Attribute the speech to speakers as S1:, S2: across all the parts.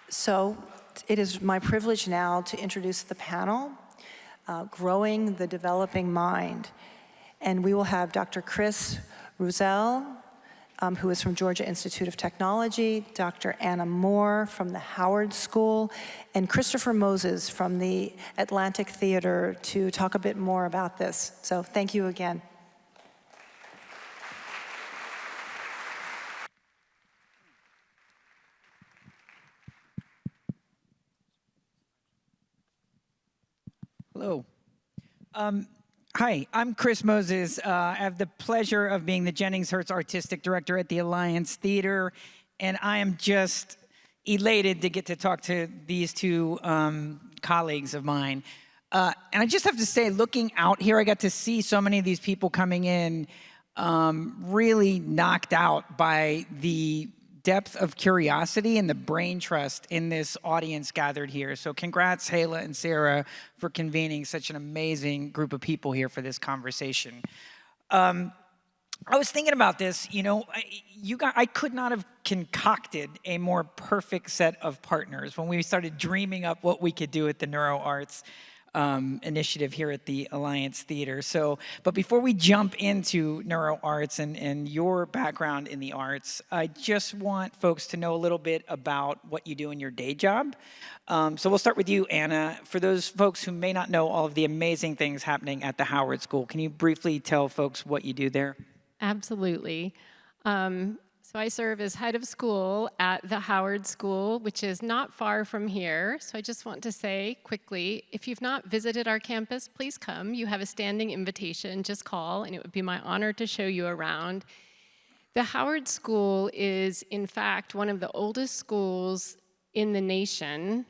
S1: So it is my privilege now to introduce the panel, Growing the Developing Mind. And we will have Dr. Chris Rozell, who is from Georgia Institute of Technology, Dr. Anna Moore from the Howard School, and Christopher Moses from the Atlantic Theater to talk a bit more about this. So thank you again.
S2: Hello. Hi, I'm Chris Moses. I have the pleasure of being the Jennings Hertz Artistic Director at the Alliance Theater, and I am just elated to get to talk to these two colleagues of mine. And I just have to say, looking out here, I got to see so many of these people coming in really knocked out by the depth of curiosity and the brain trust in this audience gathered here. So congrats, Hala and Sarah, for convening such an amazing group of people here for this conversation. I was thinking about this, you know, I could not have concocted a more perfect set of partners when we started dreaming up what we could do at the Neuro Arts initiative here at the Alliance Theater. So, but before we jump into neuro arts and your background in the arts, I just want folks to know a little bit about what you do in your day job. So we'll start with you, Anna. For those folks who may not know all of the amazing things happening at the Howard School, can you briefly tell folks what you do there?
S3: Absolutely. So I serve as head of school at the Howard School, which is not far from here. So I just want to say quickly, if you've not visited our campus, please come. You have a standing invitation. Just call, and it would be my honor to show you around. The Howard School is, in fact, one of the oldest schools in the nation,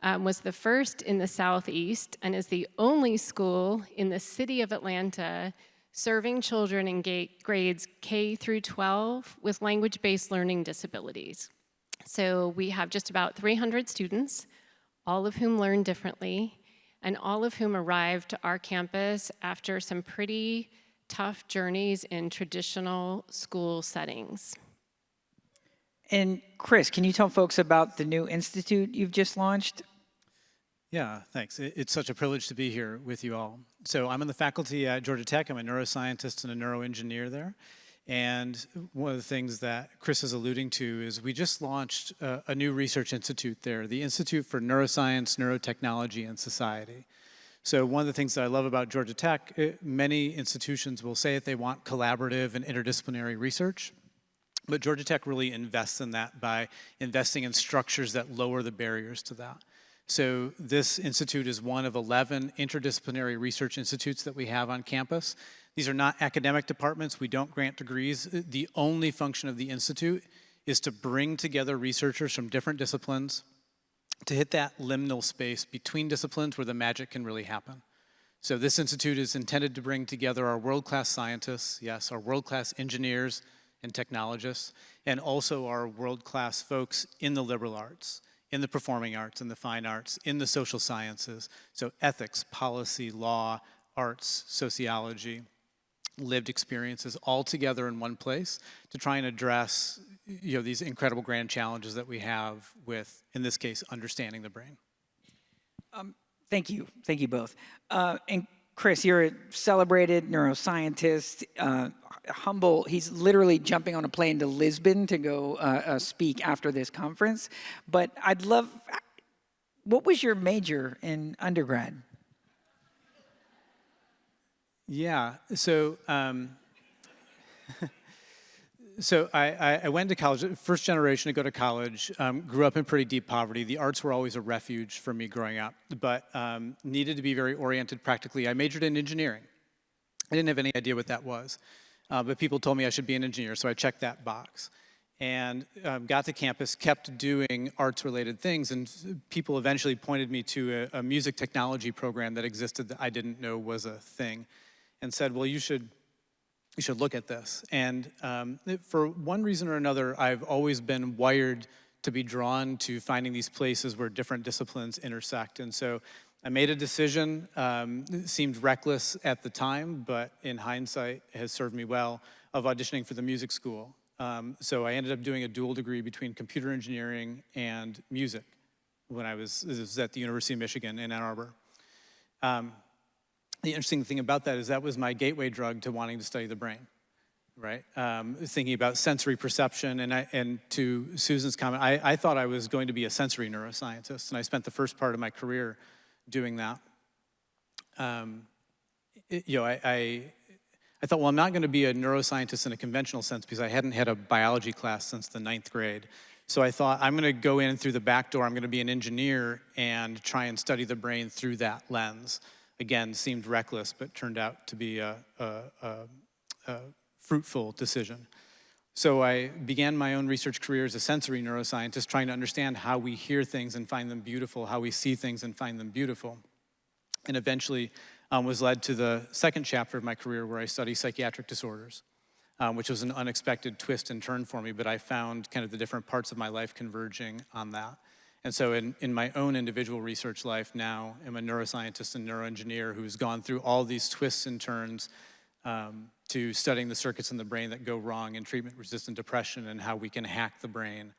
S3: was the first in the Southeast, and is the only school in the city of Atlanta serving children in grades K through 12 with language-based learning disabilities. So we have just about 300 students, all of whom learn differently, and all of whom arrived to our campus after some pretty tough journeys in traditional school settings.
S2: And Chris, can you tell folks about the new institute you've just launched?
S4: Yeah, thanks. It's such a privilege to be here with you all. So I'm on the faculty at Georgia Tech. I'm a neuroscientist and a neuroengineer there. And one of the things that Chris is alluding to is we just launched a new research institute there, the Institute for Neuroscience, Neurotechnology, and Society. So one of the things that I love about Georgia Tech, many institutions will say that they want collaborative and interdisciplinary research. But Georgia Tech really invests in that by investing in structures that lower the barriers to that. So this institute is one of 11 interdisciplinary research institutes that we have on campus. These are not academic departments. We don't grant degrees. The only function of the institute is to bring together researchers from different disciplines to hit that liminal space between disciplines where the magic can really happen. So this institute is intended to bring together our world-class scientists, yes, our world-class engineers and technologists, and also our world-class folks in the liberal arts, in the performing arts, in the fine arts, in the social sciences. So ethics, policy, law, arts, sociology, lived experiences all together in one place to try and address, you know, these incredible grand challenges that we have with, in this case, understanding the brain.
S2: Thank you both. And Chris, you're a celebrated neuroscientist, humble. He's literally jumping on a plane to Lisbon to go speak after this conference. But I'd love, what was your major in undergrad?
S4: Yeah, so I went to college, first generation to go to college, grew up in pretty deep poverty. The arts were always a refuge for me growing up, but needed to be very oriented practically. I majored in engineering. I didn't have any idea what that was, but people told me I should be an engineer, so I checked that box. And got to campus, kept doing arts-related things, and people eventually pointed me to a music technology program that existed that I didn't know was a thing, and said, well, you should look at this. And for one reason or another, I've always been wired to be drawn to finding these places where different disciplines intersect. And so I made a decision. It seemed reckless at the time, but in hindsight has served me well, of auditioning for the music school. So I ended up doing a dual degree between computer engineering and music when it was at the University of Michigan in Ann Arbor. The interesting thing about that was my gateway drug to wanting to study the brain, right? Thinking about sensory perception, and to Susan's comment, I thought I was going to be a sensory neuroscientist, and I spent the first part of my career doing that. I thought, well, I'm not going to be a neuroscientist in a conventional sense because I hadn't had a biology class since the 9th grade. So I thought, I'm going to go in through the back door, I'm going to be an engineer and try and study the brain through that lens. Again, seemed reckless, but turned out to be a fruitful decision. So I began my own research career as a sensory neuroscientist, trying to understand how we hear things and find them beautiful, how we see things and find them beautiful. And eventually was led to the second chapter of my career where I study psychiatric disorders, which was an unexpected twist and turn for me, but I found kind of the different parts of my life converging on that. And so in my own individual research life now, I'm a neuroscientist and neuroengineer who's gone through all these twists and turns to studying the circuits in the brain that go wrong in treatment-resistant depression and how we can hack the brain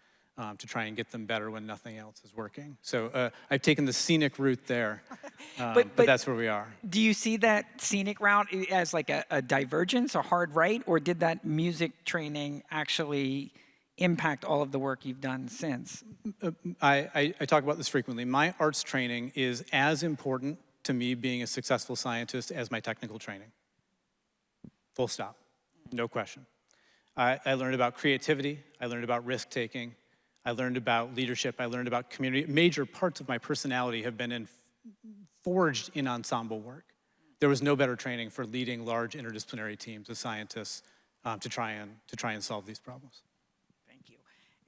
S4: to try and get them better when nothing else is working. So I've taken the scenic route there, but that's where we are.
S2: Do you see that scenic route as like a divergence, a hard right, or did that music training actually impact all of the work you've done since?
S4: I talk about this frequently. My arts training is as important to me being a successful scientist as my technical training. Full stop, no question. I learned about creativity, I learned about risk-taking, I learned about leadership, I learned about community. Major parts of my personality have been forged in ensemble work. There was no better training for leading large interdisciplinary teams of scientists to try and solve these problems.
S2: Thank you.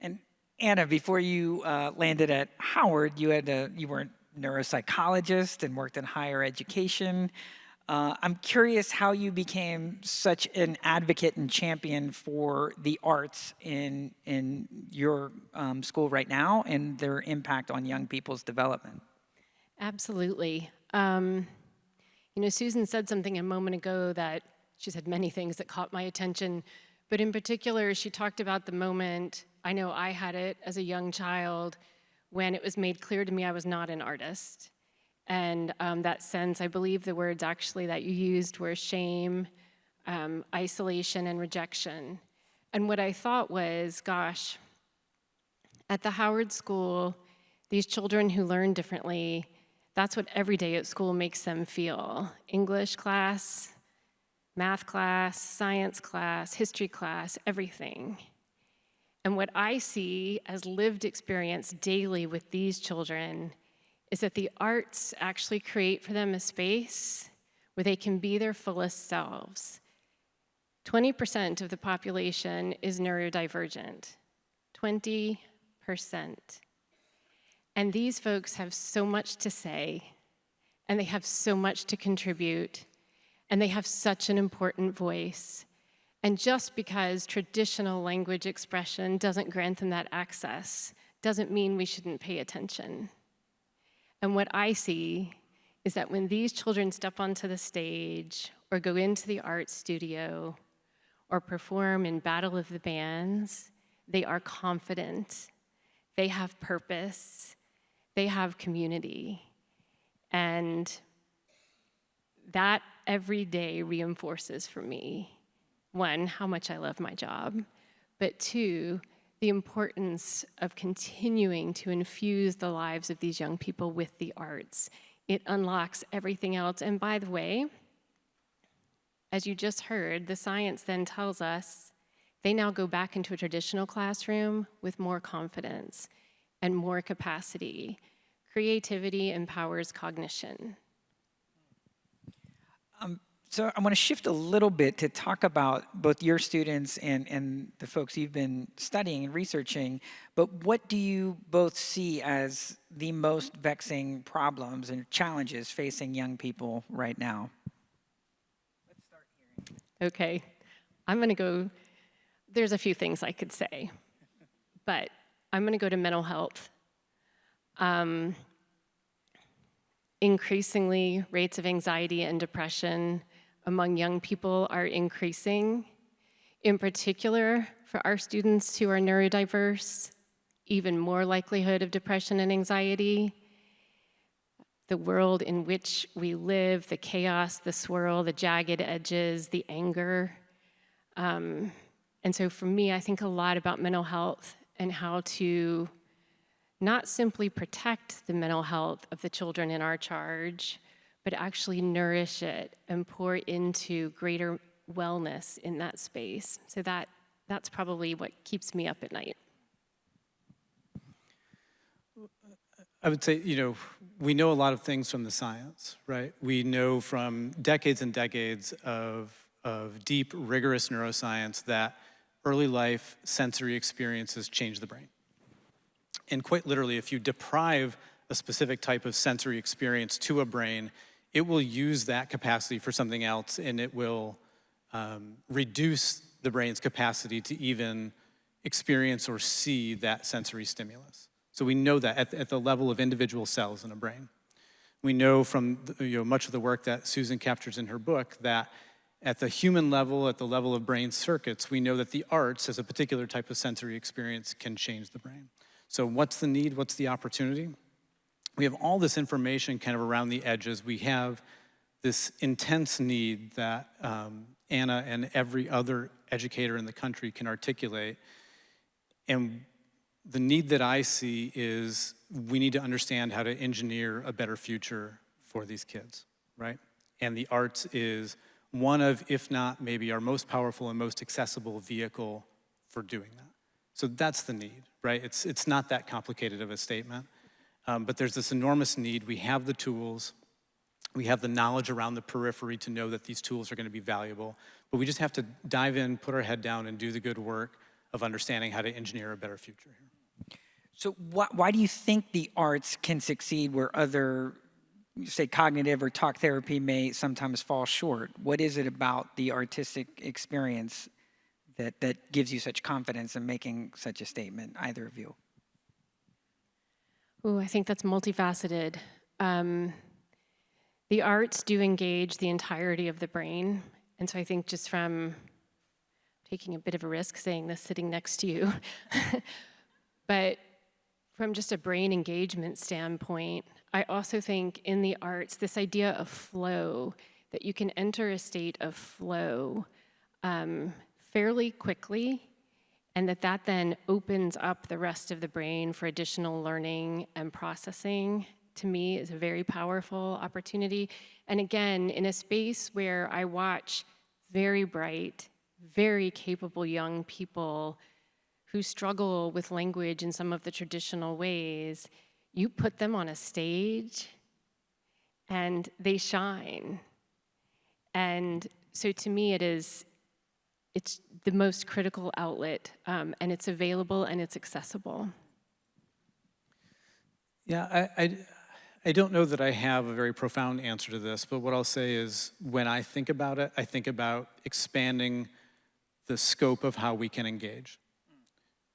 S2: And Anna, before you landed at Howard, you were a neuropsychologist and worked in higher education. I'm curious how you became such an advocate and champion for the arts in your school right now and their impact on young people's development.
S3: Absolutely. Susan said something a moment ago that she said many things that caught my attention, but in particular, she talked about the moment, I know I had it as a young child, when it was made clear to me I was not an artist. And that sense, I believe the words actually that you used were shame, isolation, and rejection. And what I thought was, gosh, at the Howard School, these children who learn differently, that's what every day at school makes them feel. English class, math class, science class, history class, everything. And what I see as lived experience daily with these children is that the arts actually create for them a space where they can be their fullest selves. 20% of the population is neurodivergent. 20%. And these folks have so much to say, and they have so much to contribute, and they have such an important voice. And just because traditional language expression doesn't grant them that access, doesn't mean we shouldn't pay attention. And what I see is that when these children step onto the stage or go into the art studio or perform in Battle of the Bands, they are confident, they have purpose, they have community. And that every day reinforces for me, one, how much I love my job, but two, the importance of continuing to infuse the lives of these young people with the arts. It unlocks everything else. And by the way, as you just heard, the science then tells us they now go back into a traditional classroom with more confidence and more capacity. Creativity empowers cognition.
S2: So I want to shift a little bit to talk about both your students and the folks you've been studying and researching, but what do you both see as the most vexing problems and challenges facing young people right now? Let's start here.
S3: Okay, I'm gonna go, there's a few things I could say, but I'm gonna go to mental health. Increasingly, rates of anxiety and depression among young people are increasing. In particular, for our students who are neurodiverse, even more likelihood of depression and anxiety. The world in which we live, the chaos, the swirl, the jagged edges, the anger. And so for me, I think a lot about mental health and how to not simply protect the mental health of the children in our charge, but actually nourish it and pour into greater wellness in that space. So that's probably what keeps me up at night.
S4: I would say, we know a lot of things from the science, right? We know from decades and decades of deep, rigorous neuroscience that early life sensory experiences change the brain. And quite literally, if you deprive a specific type of sensory experience to a brain, it will use that capacity for something else, and it will reduce the brain's capacity to even experience or see that sensory stimulus. So we know that at the level of individual cells in a brain. We know from much of the work that Susan captures in her book that at the human level, at the level of brain circuits, we know that the arts, as a particular type of sensory experience, can change the brain. So what's the need? What's the opportunity? We have all this information kind of around the edges. We have this intense need that Anna and every other educator in the country can articulate. And the need that I see is we need to understand how to engineer a better future for these kids, right? And the arts is one of, if not maybe our most powerful and most accessible vehicle for doing that. So that's the need, right? It's not that complicated of a statement, but there's this enormous need. We have the tools. We have the knowledge around the periphery to know that these tools are going to be valuable, but we just have to dive in, put our head down, and do the good work of understanding how to engineer a better future here.
S2: So why do you think the arts can succeed where other, say, cognitive or talk therapy may sometimes fall short? What is it about the artistic experience that gives you such confidence in making such a statement, either of you?
S3: Oh, I think that's multifaceted. The arts do engage the entirety of the brain. And so I think just from taking a bit of a risk saying this sitting next to you, but from just a brain engagement standpoint, I also think in the arts, this idea of flow, that you can enter a state of flow fairly quickly, and that then opens up the rest of the brain for additional learning and processing, to me is a very powerful opportunity. And again, in a space where I watch very bright, very capable young people who struggle with language in some of the traditional ways, you put them on a stage and they shine. And so to me it's the most critical outlet, and it's available and it's accessible.
S4: Yeah, I don't know that I have a very profound answer to this, but what I'll say is when I think about it, I think about expanding the scope of how we can engage.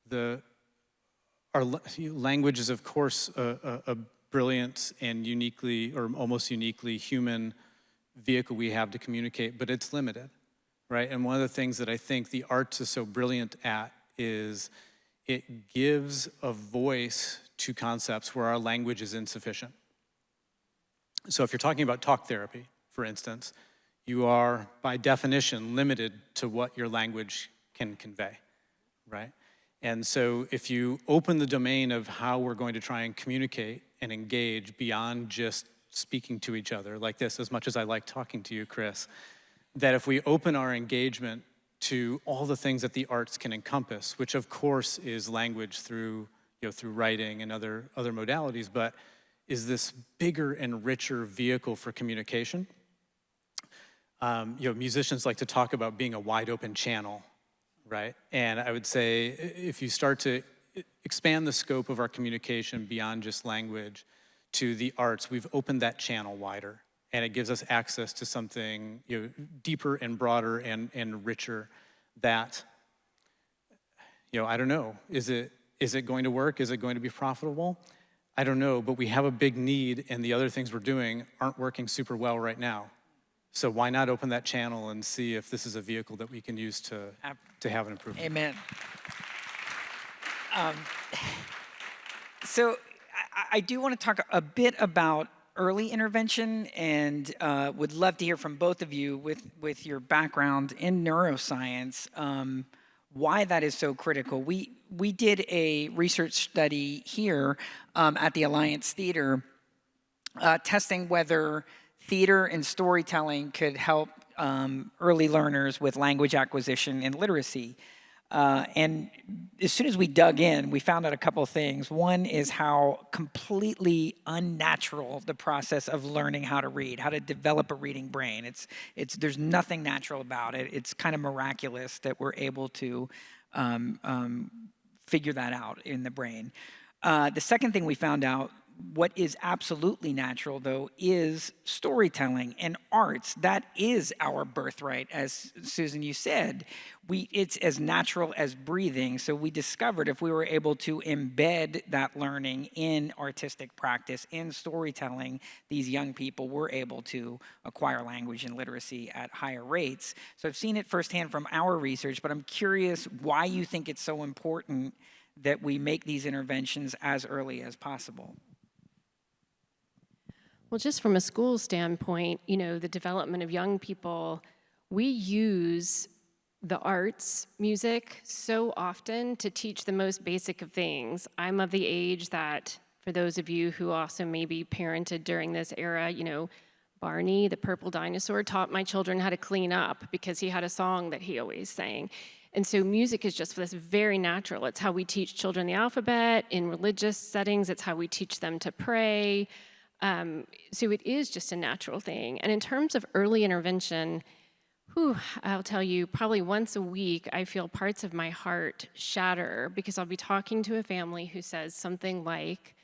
S4: Our language is, of course, a brilliant and uniquely, or almost uniquely, human vehicle we have to communicate, but it's limited, right? And one of the things that I think the arts is so brilliant at is it gives a voice to concepts where our language is insufficient. So if you're talking about talk therapy, for instance, you are, by definition, limited to what your language can convey, right? And so if you open the domain of how we're going to try and communicate and engage beyond just speaking to each other like this, as much as I like talking to you, Chris, that if we open our engagement to all the things that the arts can encompass, which of course is language through writing and other modalities, but is this bigger and richer vehicle for communication. Musicians like to talk about being a wide open channel, right? And I would say if you start to expand the scope of our communication beyond just language to the arts, we've opened that channel wider, and it gives us access to something deeper and broader and richer that, I don't know, is it going to work? Is it going to be profitable? I don't know, but we have a big need, and the other things we're doing aren't working super well right now. So why not open that channel and see if this is a vehicle that we can use to have an improvement?
S2: Amen. So I do want to talk a bit about early intervention, and would love to hear from both of you with your background in neuroscience, why that is so critical. We did a research study here at the Alliance Theater testing whether theater and storytelling could help early learners with language acquisition and literacy. And as soon as we dug in, we found out a couple of things. One is how completely unnatural the process of learning how to read, how to develop a reading brain. There's nothing natural about it. It's kind of miraculous that we're able to figure that out in the brain. The second thing we found out, what is absolutely natural, though, is storytelling and arts. That is our birthright, as Susan, you said. It's as natural as breathing. So we discovered if we were able to embed that learning in artistic practice, in storytelling, these young people were able to acquire language and literacy at higher rates. So I've seen it firsthand from our research, but I'm curious why you think it's so important that we make these interventions as early as possible.
S3: Well, just from a school standpoint, the development of young people, we use the arts, music, so often to teach the most basic of things. I'm of the age that, for those of you who also maybe parented during this era, Barney, the purple dinosaur, taught my children how to clean up because he had a song that he always sang. And so music is just this very natural. It's how we teach children the alphabet. In religious settings, it's how we teach them to pray. So it is just a natural thing. And in terms of early intervention, I'll tell you, probably once a week, I feel parts of my heart shatter because I'll be talking to a family who says something like,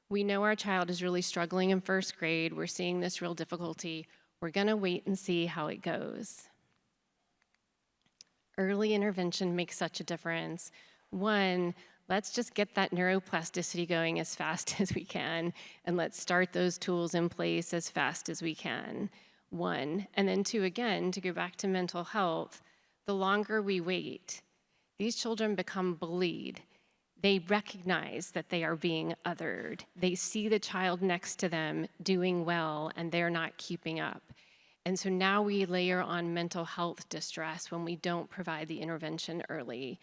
S3: we know our child is really struggling in first grade. We're seeing this real difficulty. We're going to wait and see how it goes. Early intervention makes such a difference. One, let's just get that neuroplasticity going as fast as we can, and let's start those tools in place as fast as we can. One. And then two, again, to go back to mental health, the longer we wait, these children become bullied. They recognize that they are being othered. They see the child next to them doing well, and they're not keeping up. And so now we layer on mental health distress when we don't provide the intervention early.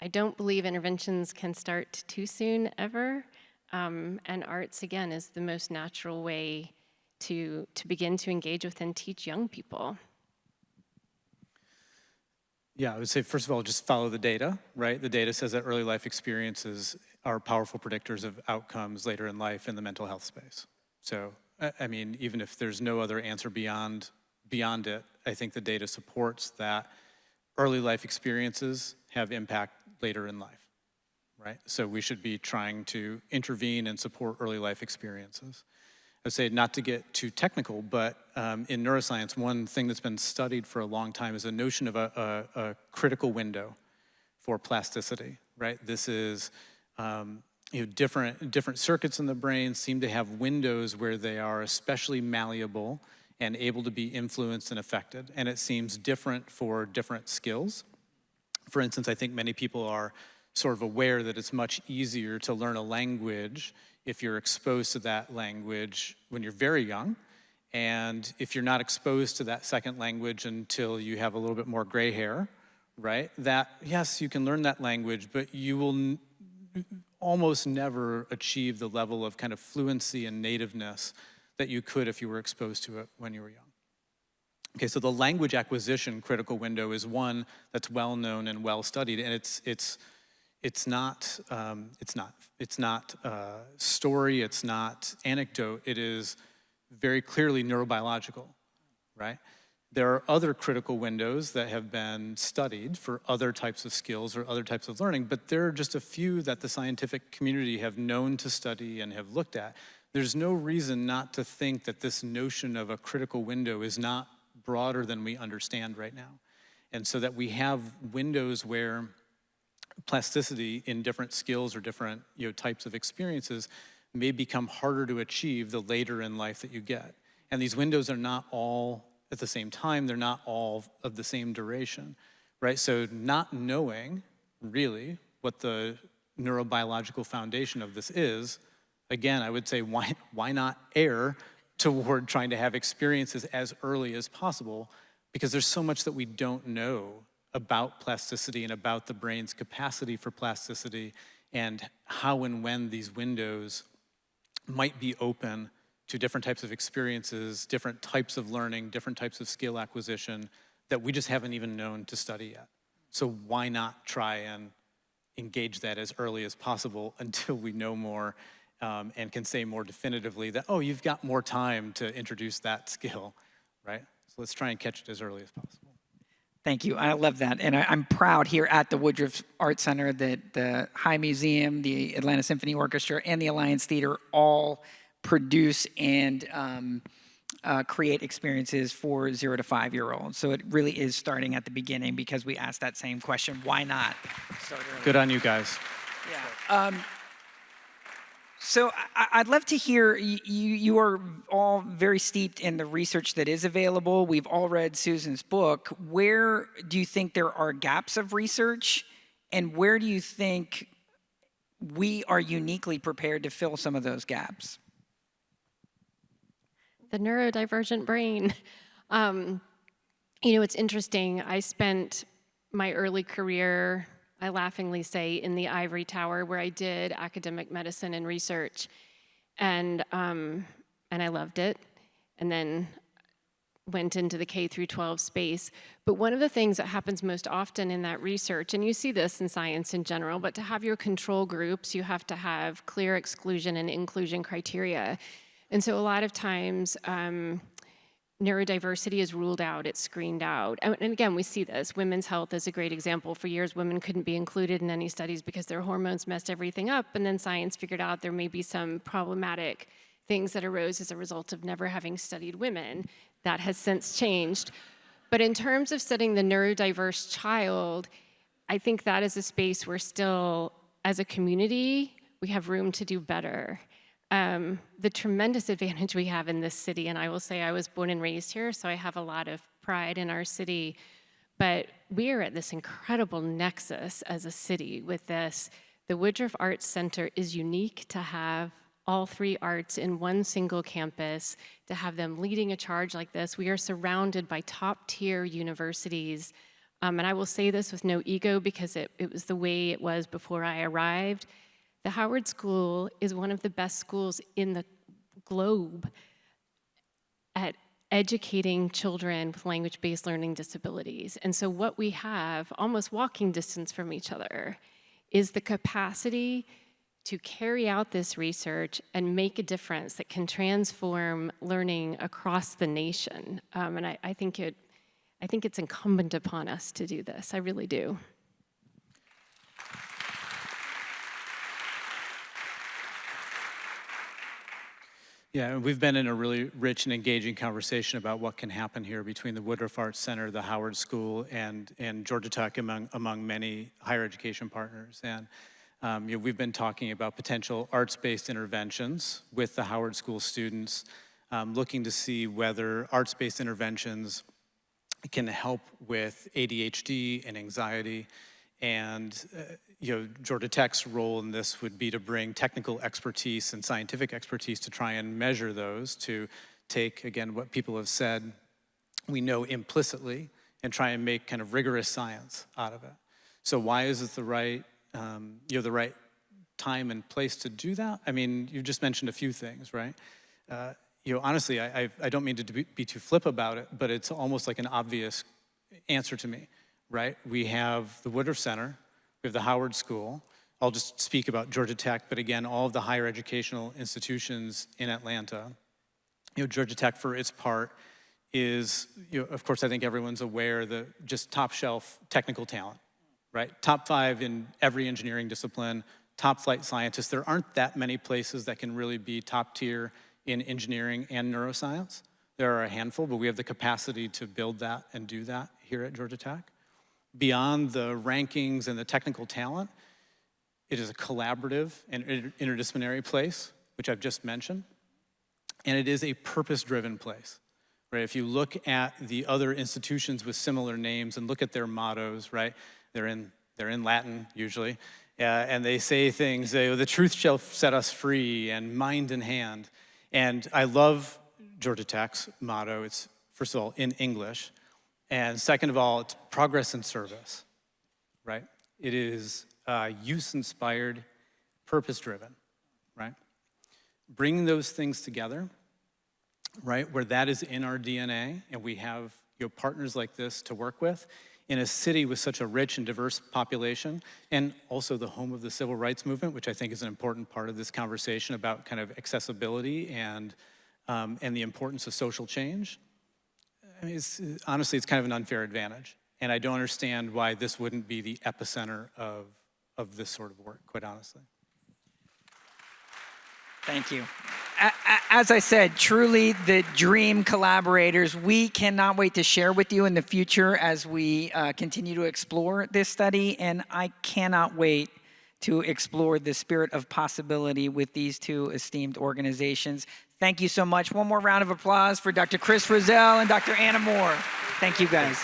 S3: I don't believe interventions can start too soon, ever. And arts, again, is the most natural way to begin to engage with and teach young people.
S4: Yeah, I would say, first of all, just follow the data, right? The data says that early life experiences are powerful predictors of outcomes later in life in the mental health space. So, I mean, even if there's no other answer beyond it, I think the data supports that early life experiences have impact later in life, right? So we should be trying to intervene and support early life experiences. I would say, not to get too technical, but in neuroscience, one thing that's been studied for a long time is a notion of a critical window for plasticity, right? This is, different circuits in the brain seem to have windows where they are especially malleable and able to be influenced and affected. And it seems different for different skills. For instance, I think many people are sort of aware that it's much easier to learn a language if you're exposed to that language when you're very young. And if you're not exposed to that second language until you have a little bit more gray hair, right? That, yes, you can learn that language, but you will almost never achieve the level of kind of fluency and nativeness that you could if you were exposed to it when you were young. Okay, so the language acquisition critical window is one that's well known and well studied, and it's not story, it's not anecdote. It is very clearly neurobiological, right? There are other critical windows that have been studied for other types of skills or other types of learning, but there are just a few that the scientific community have known to study and have looked at. There's no reason not to think that this notion of a critical window is not broader than we understand right now. And so that we have windows where plasticity in different skills or different types of experiences may become harder to achieve the later in life that you get. And these windows are not all at the same time, they're not all of the same duration, right? So not knowing really what the neurobiological foundation of this is, again, I would say why not err toward trying to have experiences as early as possible, because there's so much that we don't know about plasticity and about the brain's capacity for plasticity and how and when these windows might be open to different types of experiences, different types of learning, different types of skill acquisition that we just haven't even known to study yet. So why not try and engage that as early as possible until we know more and can say more definitively that, oh, you've got more time to introduce that skill, right? So let's try and catch it as early as possible.
S2: Thank you. I love that. And I'm proud here at the Woodruff Art Center that the High Museum, the Atlanta Symphony Orchestra, and the Alliance Theater all produce and create experiences for 0 to 5-year-olds. So it really is starting at the beginning because we asked that same question, why not start early?
S4: Good on you guys.
S2: Yeah. So I'd love to hear, you are all very steeped in the research that is available. We've all read Susan's book. Where do you think there are gaps of research? And where do you think we are uniquely prepared to fill some of those gaps?
S3: The neurodivergent brain. It's interesting. I spent my early career, I laughingly say, in the ivory tower where I did academic medicine and research. And I loved it. And then went into the K through 12 space. But one of the things that happens most often in that research, and you see this in science in general, but to have your control groups, you have to have clear exclusion and inclusion criteria. And so a lot of times, neurodiversity is ruled out, it's screened out. And again, we see this. Women's health is a great example. For years, women couldn't be included in any studies because their hormones messed everything up. And then science figured out there may be some problematic things that arose as a result of never having studied women. That has since changed. But in terms of studying the neurodiverse child, I think that is a space where still, as a community, we have room to do better. The tremendous advantage we have in this city, and I will say I was born and raised here, so I have a lot of pride in our city, but we are at this incredible nexus as a city with this. The Woodruff Arts Center is unique to have all 3 arts in one single campus, to have them leading a charge like this. We are surrounded by top-tier universities, and I will say this with no ego because it was the way it was before I arrived. The Howard School is one of the best schools in the globe at educating children with language-based learning disabilities. And so what we have, almost walking distance from each other, is the capacity to carry out this research and make a difference that can transform learning across the nation. And I think it's incumbent upon us to do this. I really do.
S4: Yeah, we've been in a really rich and engaging conversation about what can happen here between the Woodruff Arts Center, the Howard School, and Georgia Tech among many higher education partners. And we've been talking about potential arts-based interventions with the Howard School students, looking to see whether arts-based interventions can help with ADHD and anxiety. And Georgia Tech's role in this would be to bring technical expertise and scientific expertise to try and measure those, to take, again, what people have said we know implicitly and try and make kind of rigorous science out of it. So why is it the right time and place to do that? I mean, you just mentioned a few things, right? Honestly, I don't mean to be too flip about it, but it's almost like an obvious answer to me. Right? We have the Woodruff Center, we have the Howard School. I'll just speak about Georgia Tech, but again, all of the higher educational institutions in Atlanta. Georgia Tech, for its part, is, of course, I think everyone's aware, the just top shelf technical talent, right? Top 5 in every engineering discipline, top flight scientists. There aren't that many places that can really be top tier in engineering and neuroscience. There are a handful, but we have the capacity to build that and do that here at Georgia Tech. Beyond the rankings and the technical talent, it is a collaborative and interdisciplinary place, which I've just mentioned. and it is a purpose-driven place. Right? If you look at the other institutions with similar names and look at their mottos, right? They're in Latin usually, and they say things, the truth shall set us free, and mind in hand. And I love Georgia Tech's motto. It's, first of all, in English, and second of all, it's progress and service, right? It is use-inspired, purpose-driven, right? Bringing those things together, right, where that is in our DNA, and we have partners like this to work with, in a city with such a rich and diverse population, and also the home of the civil rights movement, which I think is an important part of this conversation about kind of accessibility and the importance of social change. I mean, honestly, it's kind of an unfair advantage, and I don't understand why this wouldn't be the epicenter of this sort of work, quite honestly.
S2: Thank you. As I said, truly the dream collaborators. We cannot wait to share with you in the future as we continue to explore this study, and I cannot wait to explore the spirit of possibility with these two esteemed organizations. Thank you so much. One more round of applause for Dr. Chris Rozell and Dr. Anna Moore. Thank you, guys.